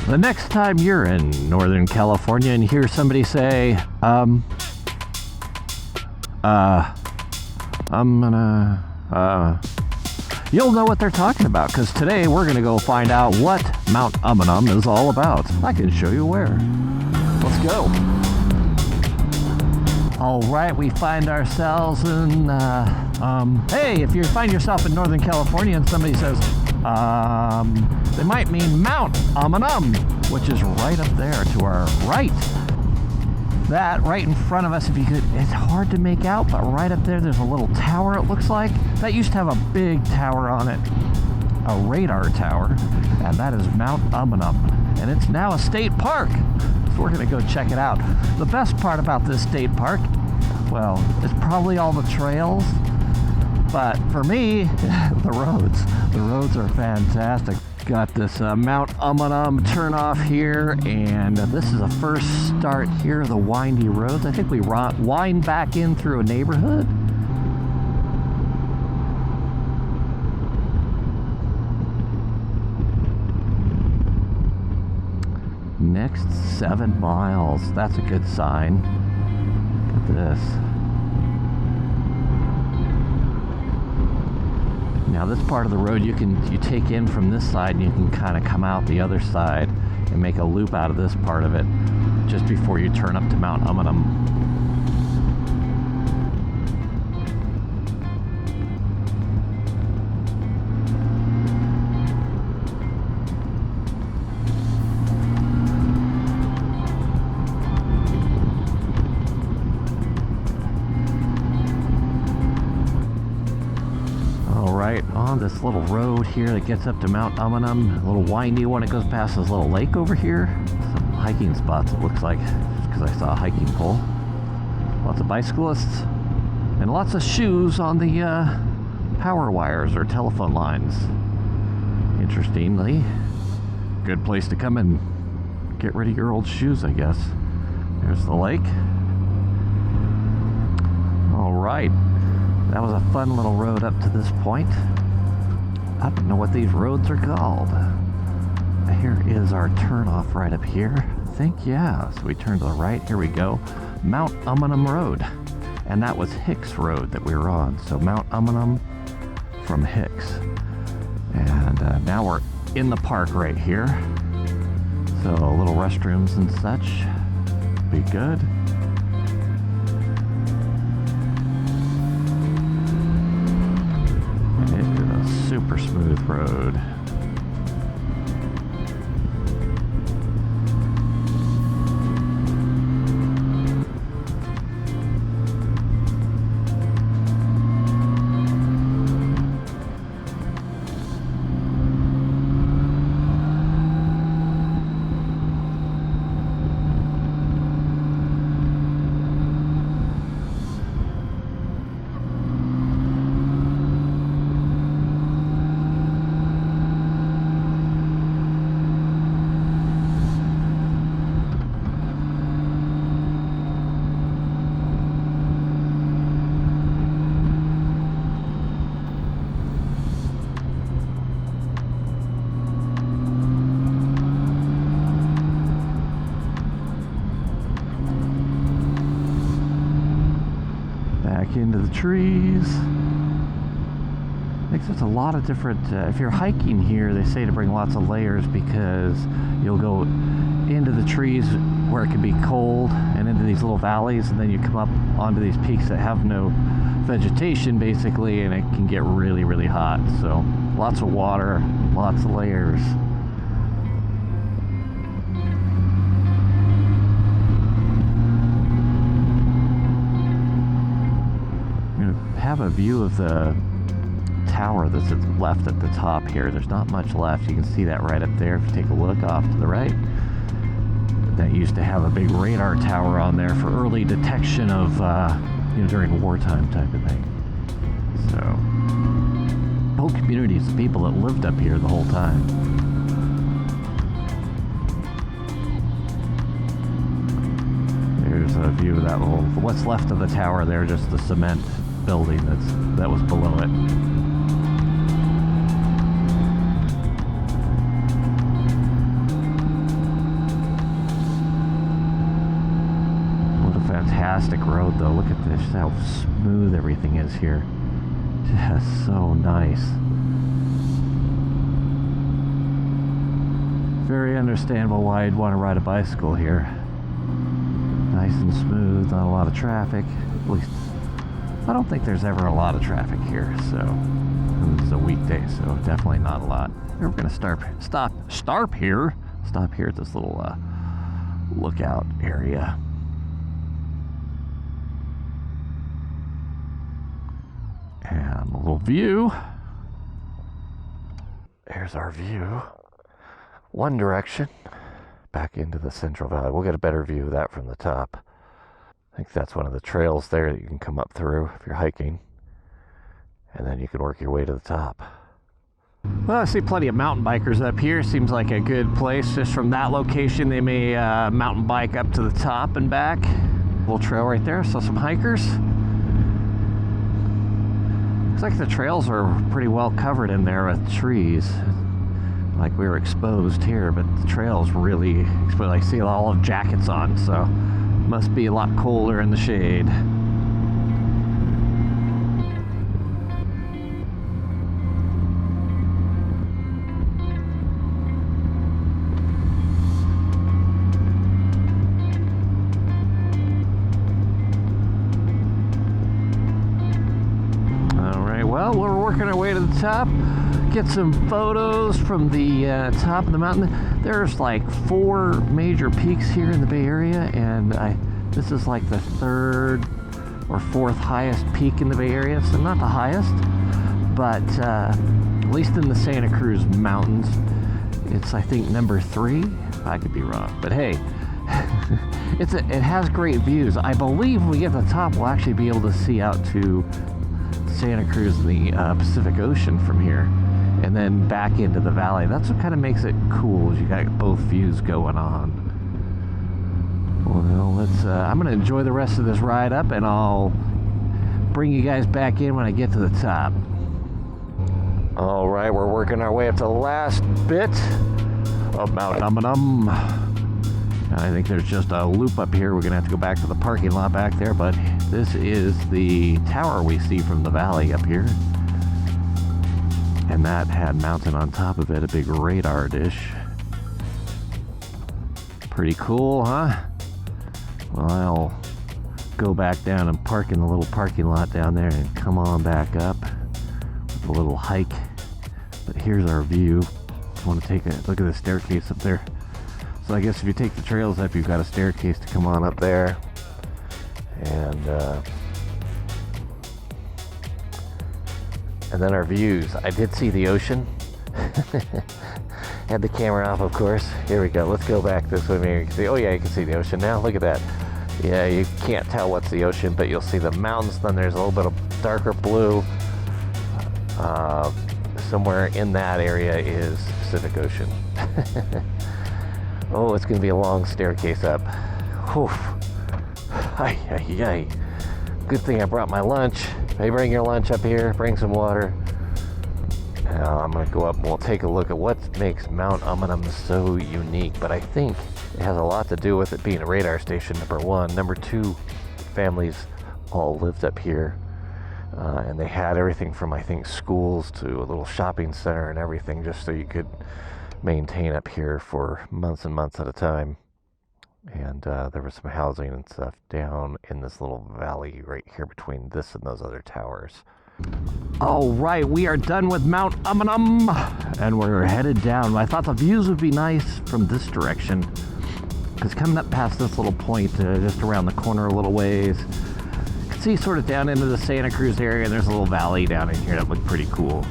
The next time you're in Northern California and hear somebody say, I'm gonna, you'll know what they're talking about, because today we're gonna go find out what Mount Umunhum is all about. I can show you where. Let's go. All right, we find ourselves in, hey, if you find yourself in Northern California and somebody says, they might mean Mount Umunhum, which is right up there to our right. That right in front of us, if you could, it's hard to make out, but right up there, there's a little tower, it looks like. That used to have a big tower on it, a radar tower, and that is Mount Umunhum, and it's now a state park. So we're gonna go check it out. The best part about this state park, well, it's probably all the trails, but for me, the roads. The roads are fantastic. Got this Mount Umunhum turnoff here, and this is the first start here of the windy roads. I think we wind back in through a neighborhood. Next 7 miles. That's a good sign. Look at this. Now this part of the road you take in from this side and you can kind of come out the other side and make a loop out of this part of it just before you turn up to Mount Umunhum. On this little road here that gets up to Mount Umunhum, a little windy one. It goes past this little lake over here. Some hiking spots, it looks like, because I saw a hiking pole. Lots of bicyclists and lots of shoes on the power wires or telephone lines. Interestingly, good place to come and get rid of your old shoes, I guess. There's the lake. All right. That was a fun little road up to this point. I don't know what these roads are called. Here is our turnoff right up here. I think, yeah. So we turn to the right. Here we go. Mount Umunhum Road. And that was Hicks Road that we were on. So Mount Umunhum from Hicks. And now we're in the park right here. So little restrooms and such. Be good. Super smooth road. Into the trees. I think there's a lot of different, if you're hiking here, they say to bring lots of layers because you'll go into the trees where it can be cold and into these little valleys, and then you come up onto these peaks that have no vegetation basically, and it can get really, really hot. So lots of water, lots of layers. Have a view of the tower that's left at the top here. There's not much left. You can see that right up there if you take a look off to the right. That used to have a big radar tower on there for early detection of during wartime type of thing. So whole communities of people that lived up here the whole time. There's a view of that little, what's left of the tower there, just the cement building that was below it. fantastic road though. Look at this, how smooth everything is here. Just so nice. Very understandable why you'd want to ride a bicycle here. Nice and smooth, not a lot of traffic. At least, I don't think there's ever a lot of traffic here, so it's a weekday, so definitely not a lot. We're gonna stop here at this little lookout area. And a little view. There's our view. One direction back into the Central Valley. We'll get a better view of that from the top. I think that's one of the trails there that you can come up through if you're hiking. And then you can work your way to the top. Well, I see plenty of mountain bikers up here. Seems like a good place. Just from that location, they may mountain bike up to the top and back. Little trail right there. So some hikers. Looks like the trails are pretty well covered in there with trees. Like we were exposed here, but the trail's really exposed. I see all of jackets on, so must be a lot colder in the shade. All right, well, we're working our way to the top. Get some photos from the top of the mountain. There's like 4 major peaks here in the Bay Area, and this is like the 3rd or 4th highest peak in the Bay Area. So not the highest, but at least in the Santa Cruz Mountains, it's I think number 3. I could be wrong, but hey, it has great views. I believe when we get to the top, we'll actually be able to see out to Santa Cruz and the Pacific Ocean from here. And then back into the valley. That's what kind of makes it cool, is you got both views going on. Well, let's I'm gonna enjoy the rest of this ride up, and I'll bring you guys back in when I get to the top. All right, we're working our way up to the last bit of Mount Umunhum. I think there's just a loop up here. We're gonna have to go back to the parking lot back there, but this is the tower we see from the valley up here. And that had mounted on top of it a big radar dish. Pretty cool, huh? Well, I'll go back down and park in the little parking lot down there and come on back up with a little hike. But here's our view. I want to take a look at the staircase up there. So I guess if you take the trails up, you've got a staircase to come on up there. And then our views. I did see the ocean. Had the camera off, of course. Here we go. Let's go back this way. Maybe you can see. Oh yeah, you can see the ocean now. Look at that. Yeah, you can't tell what's the ocean, but you'll see the mountains. Then there's a little bit of darker blue. Somewhere in that area is Pacific Ocean. Oh, it's going to be a long staircase up. Whew. Ay, ay, ay. Good thing I brought my lunch. Hey, bring your lunch up here, bring some water. Now I'm gonna go up and we'll take a look at what makes Mount Umunhum so unique. But I think it has a lot to do with it being a radar station, number 1. Number 2, families all lived up here. And they had everything from, I think, schools to a little shopping center and everything, just so you could maintain up here for months and months at a time. And there was some housing and stuff down in this little valley right here between this and those other towers. All right, we are done with Mount Umunhum, and we're headed down. I thought the views would be nice from this direction, because coming up past this little point, just around the corner a little ways, you can see sort of down into the Santa Cruz area, and there's a little valley down in here that looked pretty cool.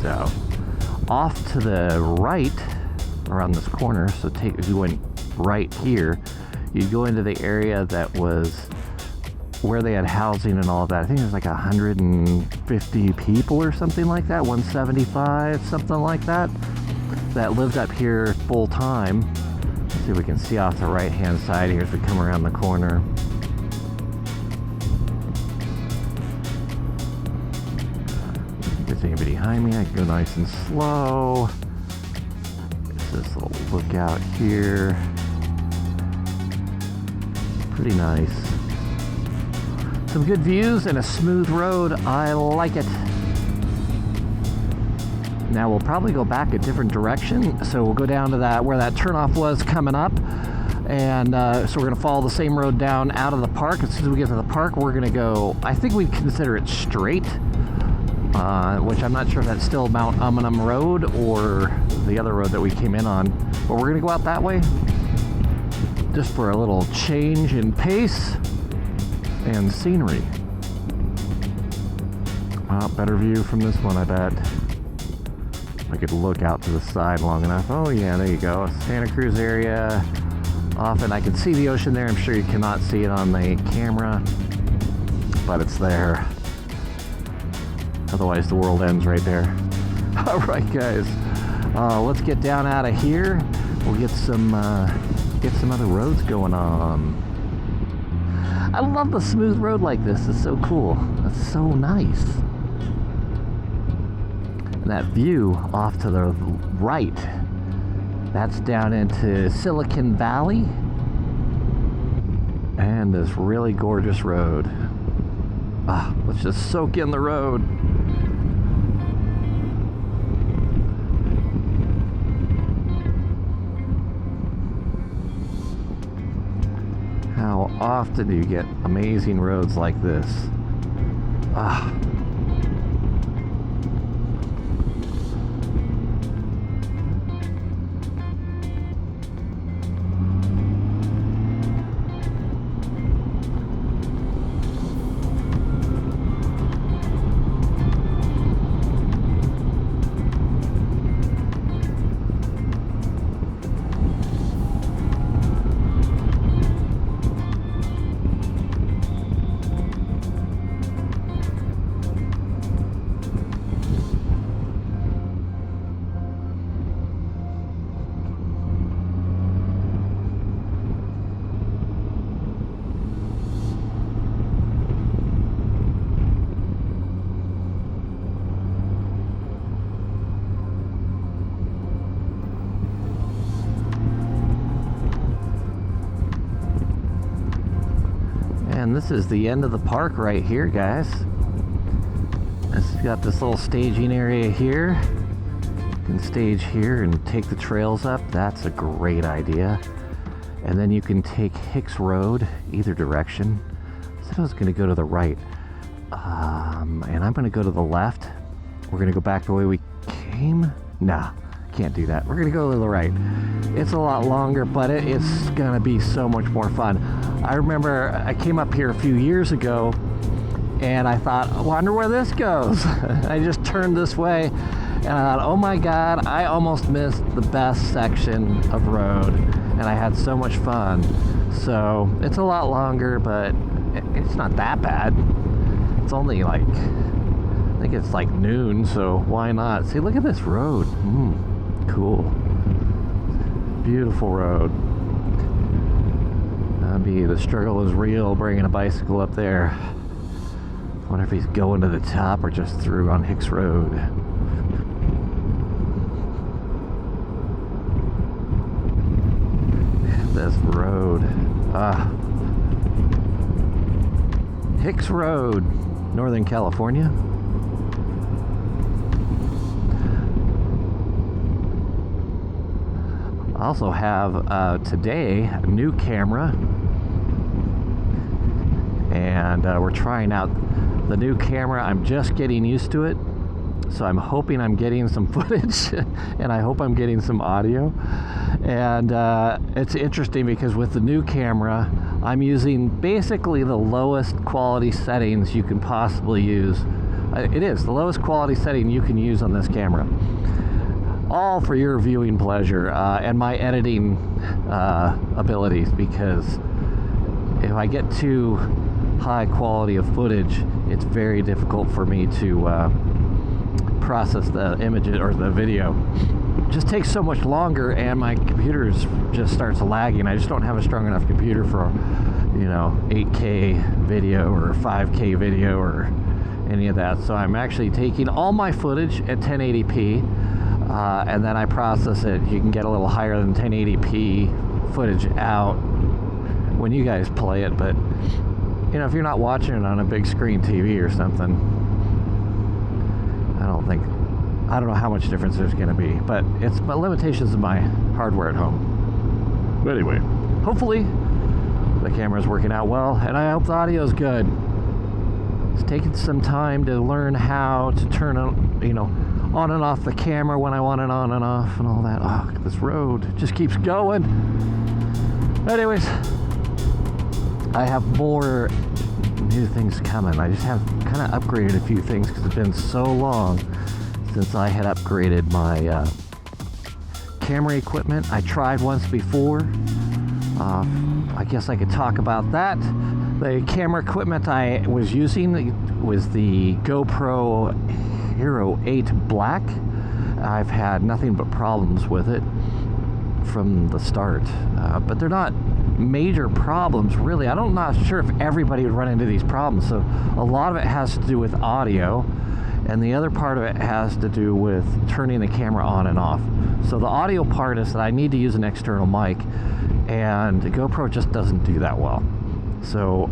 So, off to the right, around this corner, so if you went right here, you go into the area that was where they had housing and all of that. I think there's like 150 people or something like that, 175, something like that, that lived up here full time. Let's see if we can see off the right hand side here as we come around the corner. If there's anybody behind me, I can go nice and slow. There's this little lookout here. Pretty nice. Some good views and a smooth road. I like it. Now we'll probably go back a different direction. So we'll go down to that where that turnoff was coming up. And so we're going to follow the same road down out of the park. As soon as we get to the park, we're going to go, I think we'd consider it straight, which I'm not sure if that's still Mount Umunhum Road or the other road that we came in on. But we're going to go out that way just for a little change in pace and scenery. Better view from this one, I bet. I could look out to the side long enough. Oh yeah, there you go. Santa Cruz area. Often I can see the ocean there. I'm sure you cannot see it on the camera, but it's there. Otherwise the world ends right there. All right, guys, let's get down out of here. We'll get some other roads going on. I love the smooth road like this. It's so cool. It's so nice. And that view off to the right, that's down into Silicon Valley and this really gorgeous road. Let's just soak in the road. How often do you get amazing roads like this? And this is the end of the park right here, guys. It's got this little staging area here. You can stage here and take the trails up. That's a great idea. And then you can take Hicks Road either direction. I said I was going to go to the right. And I'm going to go to the left. We're going to go back the way we came. Nah, can't do that. We're going to go to the right. It's a lot longer, but it's going to be so much more fun. I remember I came up here a few years ago and I thought, I wonder where this goes. I just turned this way and I thought, oh my God, I almost missed the best section of road and I had so much fun. So it's a lot longer, but it's not that bad. It's only like, I think it's like noon, so why not? See, look at this road. Cool. Beautiful road. The struggle is real bringing a bicycle up there. I wonder if he's going to the top or just through on Hicks Road. This road. Hicks Road, Northern California. I also have today a new camera, and we're trying out the new camera. I'm just getting used to it, so I'm hoping I'm getting some footage and I hope I'm getting some audio. And it's interesting because with the new camera I'm using basically the lowest quality settings you can possibly use. It is the lowest quality setting you can use on this camera, all for your viewing pleasure and my editing abilities, because if I get too high quality of footage, it's very difficult for me to process the images or the video. It just takes so much longer and my computer just starts lagging. I just don't have a strong enough computer for, 8K video or 5K video or any of that. So I'm actually taking all my footage at 1080p and then I process it. You can get a little higher than 1080p footage out when you guys play it, but you know, if you're not watching it on a big screen TV or something, I don't know how much difference there's going to be, but it's my limitations of my hardware at home. But anyway, hopefully the camera's working out well, and I hope the audio is good. It's taken some time to learn how to turn on, you know, on and off the camera when I want it on and off and all that. Oh, this road just keeps going. Anyways, I have more new things coming. I just have kind of upgraded a few things because it's been so long since I had upgraded my camera equipment. I tried once before. I guess I could talk about that. The camera equipment I was using was the GoPro Hero 8 Black. I've had nothing but problems with it from the start, but they're not major problems really. I'm not sure if everybody would run into these problems. So a lot of it has to do with audio, and the other part of it has to do with turning the camera on and off. So the audio part is that I need to use an external mic, and the GoPro just doesn't do that well. So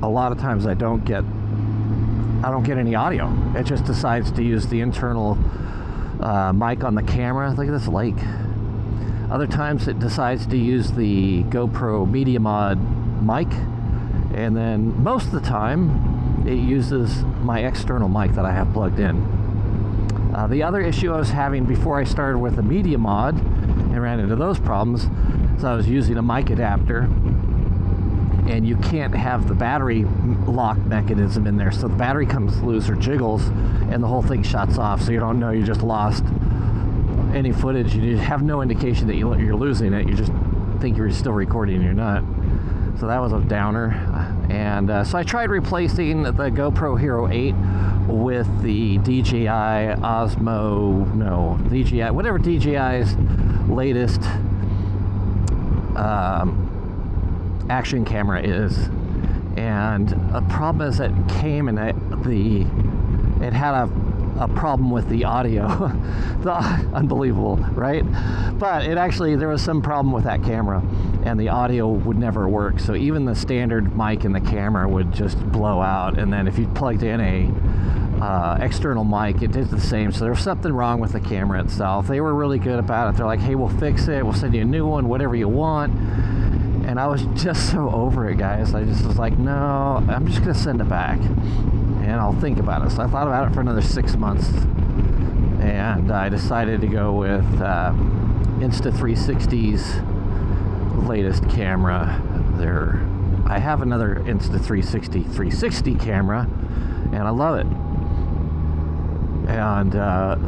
a lot of times I don't get any audio. It just decides to use the internal mic on the camera. Look at this lake. Other times it decides to use the GoPro Media Mod mic, and then most of the time it uses my external mic that I have plugged in. The other issue I was having before I started with the Media Mod and ran into those problems is I was using a mic adapter, and you can't have the battery lock mechanism in there, so the battery comes loose or jiggles and the whole thing shuts off, so you don't know you just lost any footage. You have no indication that you're losing it. You just think you're still recording and you're not. So that was a downer. And so I tried replacing the GoPro Hero 8 with the DJI whatever DJI's latest action camera is. And a problem is it came and it had a problem with the audio. Unbelievable, right? But there was some problem with that camera, and the audio would never work. So even the standard mic in the camera would just blow out, and then if you plugged in a external mic, it did the same. So there was something wrong with the camera itself. They were really good about it. They're like, hey, we'll fix it, we'll send you a new one, whatever you want. And I was just so over it, guys. I just was like, no, I'm just gonna send it back and I'll think about it. So I thought about it for another 6 months, and I decided to go with Insta360's latest camera. I have another Insta360 360 camera, and I love it. And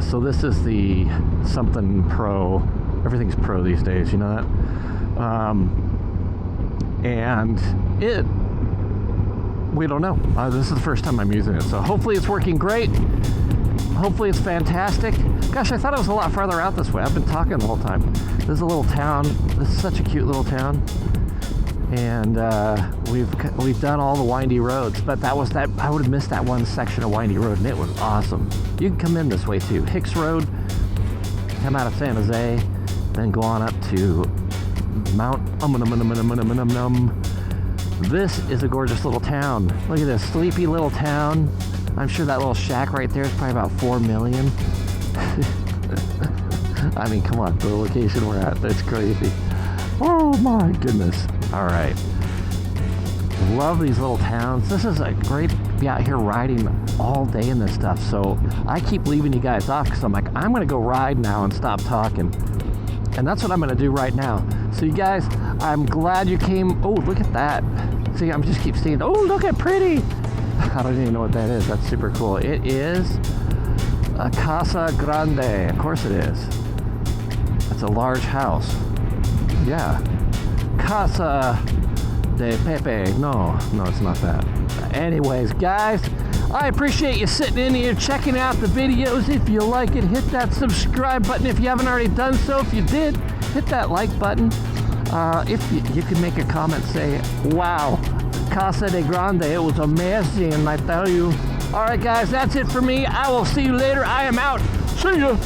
so this is the something Pro. Everything's Pro these days, you know that? And we don't know. This is the first time I'm using it, so hopefully it's working great. Hopefully it's fantastic. Gosh, I thought it was a lot farther out this way. I've been talking the whole time. This is a little town. This is such a cute little town, and we've done all the windy roads. But I would have missed that one section of windy road, and it was awesome. You can come in this way too. Hicks Road. Come out of San Jose, then go on up to Mount Umunhum. This is a gorgeous little town. Look at this sleepy little town. I'm sure that little shack right there is probably about 4 million. I mean, come on, the location we're at, that's crazy. Oh my goodness. All right. Love these little towns. This is a great to be out here riding all day in this stuff. So I keep leaving you guys off because I'm like, I'm going to go ride now and stop talking. And that's what I'm going to do right now. So you guys, I'm glad you came. Oh, look at that. See, I just keep seeing, oh, look at pretty. I don't even know what that is. That's super cool. It is a Casa Grande. Of course it is. It's a large house. Yeah. Casa de Pepe. No, it's not that. Anyways, guys, I appreciate you sitting in here checking out the videos. If you like it, hit that subscribe button if you haven't already done so. If you did, hit that like button. If you could make a comment, say, wow, Casa de Grande, it was amazing, I tell you. All right, guys, that's it for me. I will see you later. I am out. See ya.